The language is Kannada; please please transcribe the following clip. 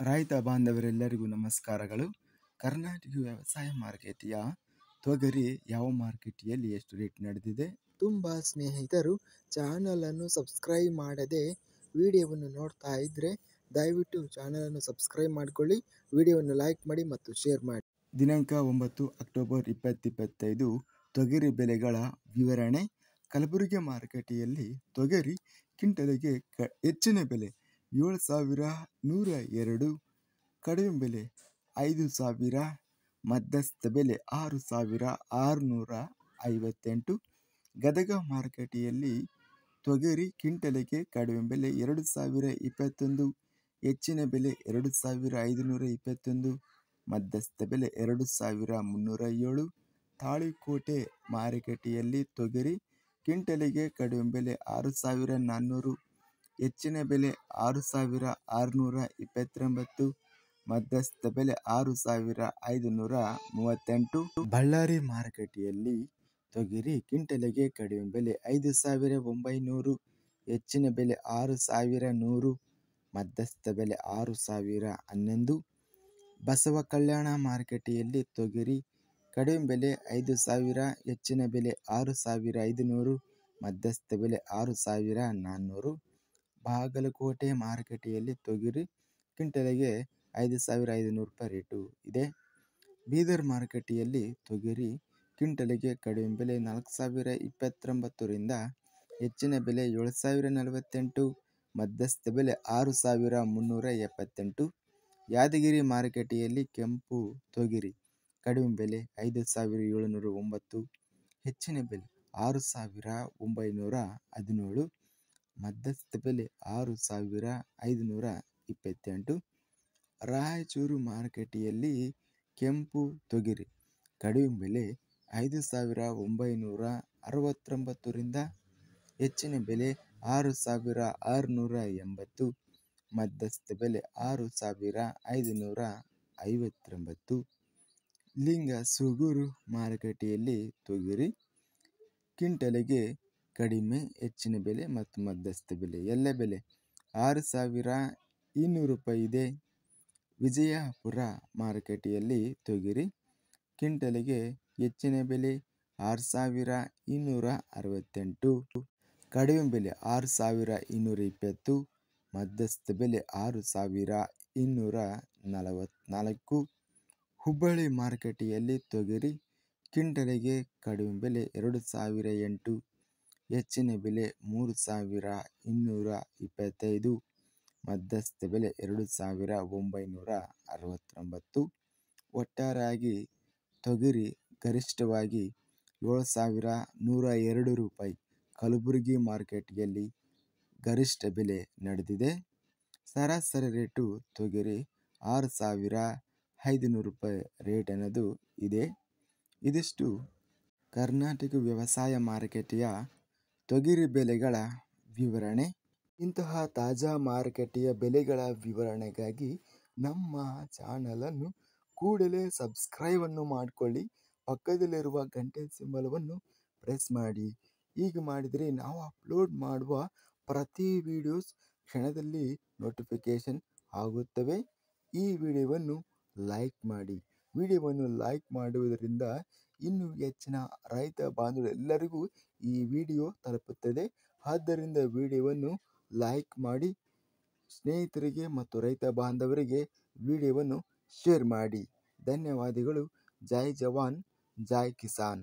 ರೈತ ಬಾಂಧವರೆಲ್ಲರಿಗೂ ನಮಸ್ಕಾರಗಳು. ಕರ್ನಾಟಕ ವ್ಯವಸಾಯ ಮಾರುಕಟ್ಟೆಯ ತೊಗರಿ ಯಾವ ಮಾರುಕಟ್ಟೆಯಲ್ಲಿ ಎಷ್ಟು ರೇಟ್ ನಡೆದಿದೆ? ತುಂಬ ಸ್ನೇಹಿತರು ಚಾನಲನ್ನು ಸಬ್ಸ್ಕ್ರೈಬ್ ಮಾಡದೆ ವಿಡಿಯೋವನ್ನು ನೋಡ್ತಾ ಇದ್ದರೆ ದಯವಿಟ್ಟು ಚಾನಲನ್ನು ಸಬ್ಸ್ಕ್ರೈಬ್ ಮಾಡಿಕೊಳ್ಳಿ, ವಿಡಿಯೋವನ್ನು ಲೈಕ್ ಮಾಡಿ ಮತ್ತು ಶೇರ್ ಮಾಡಿ. ದಿನಾಂಕ 9 ಅಕ್ಟೋಬರ್ 2025 ತೊಗರಿ ಬೆಲೆಗಳ ವಿವರಣೆ. ಕಲಬುರಗಿ ಮಾರುಕಟ್ಟೆಯಲ್ಲಿ ತೊಗರಿ ಕ್ವಿಂಟಲಿಗೆ ಹೆಚ್ಚಿನ ಬೆಲೆ 7,102, ಕಡಿಮೆ ಬೆಲೆ 5,000, ಮಧ್ಯಸ್ಥ ಬೆಲೆ 6,658. ಗದಗ ಮಾರುಕಟ್ಟೆಯಲ್ಲಿ ತೊಗರಿ ಕ್ವಿಂಟಲಿಗೆ ಕಡಿಮೆ ಬೆಲೆ 2,021, ಹೆಚ್ಚಿನ ಬೆಲೆ 2,521, ಮಧ್ಯಸ್ಥ ಬೆಲೆ 2,307. ತಾಳಿಕೋಟೆ ಮಾರುಕಟ್ಟೆಯಲ್ಲಿ ತೊಗರಿ ಕ್ವಿಂಟಲಿಗೆ ಕಡಿಮೆ ಬೆಲೆ 6,400, ಹೆಚ್ಚಿನ ಬೆಲೆ 6,629, ಮಧ್ಯಸ್ಥ ಬೆಲೆ 6,538. ಬಳ್ಳಾರಿ ಮಾರುಕಟ್ಟೆಯಲ್ಲಿ ತೊಗರಿ ಕ್ವಿಂಟಲಿಗೆ ಕಡಿಮೆ ಬೆಲೆ 5,900, ಹೆಚ್ಚಿನ ಬೆಲೆ 6,100, ಮಧ್ಯಸ್ಥ ಬೆಲೆ 6,011. ಬಸವ ಕಲ್ಯಾಣ ಮಾರುಕಟ್ಟೆಯಲ್ಲಿ ತೊಗರಿ ಕಡಿಮೆ ಬೆಲೆ 5,000, ಹೆಚ್ಚಿನ ಬೆಲೆ 6,500, ಮಧ್ಯಸ್ಥ ಬೆಲೆ 6,400. ಬಾಗಲಕೋಟೆ ಮಾರುಕಟ್ಟೆಯಲ್ಲಿ ತೊಗರಿ ಕ್ವಿಂಟಲಿಗೆ 5,500 ರೂಪಾಯಿ ರೇಟು ಇದೆ. ಬೀದರ್ ಮಾರುಕಟ್ಟೆಯಲ್ಲಿ ತೊಗರಿ ಕ್ವಿಂಟಲಿಗೆ ಕಡಿಮೆ ಬೆಲೆ 4,029ರಿಂದ, ಹೆಚ್ಚಿನ ಬೆಲೆ 7,048, ಮಧ್ಯಸ್ಥ ಬೆಲೆ 6,378. ಯಾದಗಿರಿ ಮಾರುಕಟ್ಟೆಯಲ್ಲಿ ಕೆಂಪು ತೊಗರಿ ಕಡಿಮೆ ಬೆಲೆ 5,709, ಹೆಚ್ಚಿನ ಬೆಲೆ 6,917, ಮಧ್ಯಸ್ಥ ಬೆಲೆ 6,528. ರಾಯಚೂರು ಮಾರುಕಟ್ಟೆಯಲ್ಲಿ ಕೆಂಪು ತೊಗರಿ ಕಡಿಮೆ ಬೆಲೆ 5,969ರಿಂದ, ಹೆಚ್ಚಿನ ಬೆಲೆ 6,680, ಮಧ್ಯಸ್ಥ ಬೆಲೆ 6,559. ಲಿಂಗಸೂಗೂರು ಮಾರುಕಟ್ಟೆಯಲ್ಲಿ ತೊಗರಿ ಕ್ವಿಂಟಲಿಗೆ ಕಡಿಮೆ, ಹೆಚ್ಚಿನ ಬೆಲೆ ಮತ್ತು ಮಧ್ಯಸ್ಥ ಬೆಲೆ ಎಲ್ಲ ಬೆಲೆ 6,200 ರೂಪಾಯಿ ಇದೆ. ವಿಜಯಪುರ ಮಾರುಕಟ್ಟೆಯಲ್ಲಿ ತೊಗರಿ ಕ್ವಿಂಟಲಿಗೆ ಹೆಚ್ಚಿನ ಬೆಲೆ 6,268, ಕಡಿಮೆ ಬೆಲೆ 6,220, ಮಧ್ಯಸ್ಥ ಬೆಲೆ 6,244. ಹುಬ್ಬಳ್ಳಿ ಮಾರುಕಟ್ಟೆಯಲ್ಲಿ ತೊಗರಿ ಕ್ವಿಂಟಲಿಗೆ ಕಡಿಮೆ ಬೆಲೆ 2,008, ಹೆಚ್ಚಿನ ಬೆಲೆ 3,225, ಮಧ್ಯಸ್ಥ ಬೆಲೆ 2,969. ಒಟ್ಟಾರೆಯಾಗಿ ತೊಗರಿ ಗರಿಷ್ಠವಾಗಿ 7,102 ರೂಪಾಯಿ ಕಲಬುರಗಿ ಮಾರುಕಟ್ಟೆಯಲ್ಲಿ ಗರಿಷ್ಠ ಬೆಲೆ ನಡೆದಿದೆ. ಸರಾಸರಿ ರೇಟು ತೊಗರಿ 6,500 ರೂಪಾಯಿ ರೇಟ್ ಅನ್ನೋದು ಇದೆ. ಇದಿಷ್ಟು ಕರ್ನಾಟಕ ವ್ಯವಸಾಯ ಮಾರುಕಟ್ಟೆಯ ತೊಗರಿ ಬೆಲೆಗಳ ವಿವರಣೆ. ಇಂತಹ ತಾಜಾ ಮಾರುಕಟ್ಟೆಯ ಬೆಲೆಗಳ ವಿವರಣೆಗಾಗಿ ನಮ್ಮ ಚಾನಲನ್ನು ಕೂಡಲೇ ಸಬ್ಸ್ಕ್ರೈಬನ್ನು ಮಾಡಿಕೊಳ್ಳಿ, ಪಕ್ಕದಲ್ಲಿರುವ ಗಂಟೆ ಸಿಂಬಲವನ್ನು ಪ್ರೆಸ್ ಮಾಡಿ. ಹೀಗೆ ಮಾಡಿದರೆ ನಾವು ಅಪ್ಲೋಡ್ ಮಾಡುವ ಪ್ರತಿ ವಿಡಿಯೋಸ್ ಕ್ಷಣದಲ್ಲಿ ನೋಟಿಫಿಕೇಷನ್ ಆಗುತ್ತವೆ. ಈ ವಿಡಿಯೋವನ್ನು ಲೈಕ್ ಮಾಡಿ. ವಿಡಿಯೋವನ್ನು ಲೈಕ್ ಮಾಡುವುದರಿಂದ ಇನ್ನೂ ಹೆಚ್ಚಿನ ರೈತ ಬಾಂಧವರೆಲ್ಲರಿಗೂ ಈ ವಿಡಿಯೋ ತಲುಪುತ್ತದೆ. ಆದ್ದರಿಂದ ವಿಡಿಯೋವನ್ನು ಲೈಕ್ ಮಾಡಿ, ಸ್ನೇಹಿತರಿಗೆ ಮತ್ತು ರೈತ ಬಾಂಧವರಿಗೆ ವಿಡಿಯೋವನ್ನು ಶೇರ್ ಮಾಡಿ. ಧನ್ಯವಾದಗಳು. ಜೈ ಜವಾನ್, ಜೈ ಕಿಸಾನ್.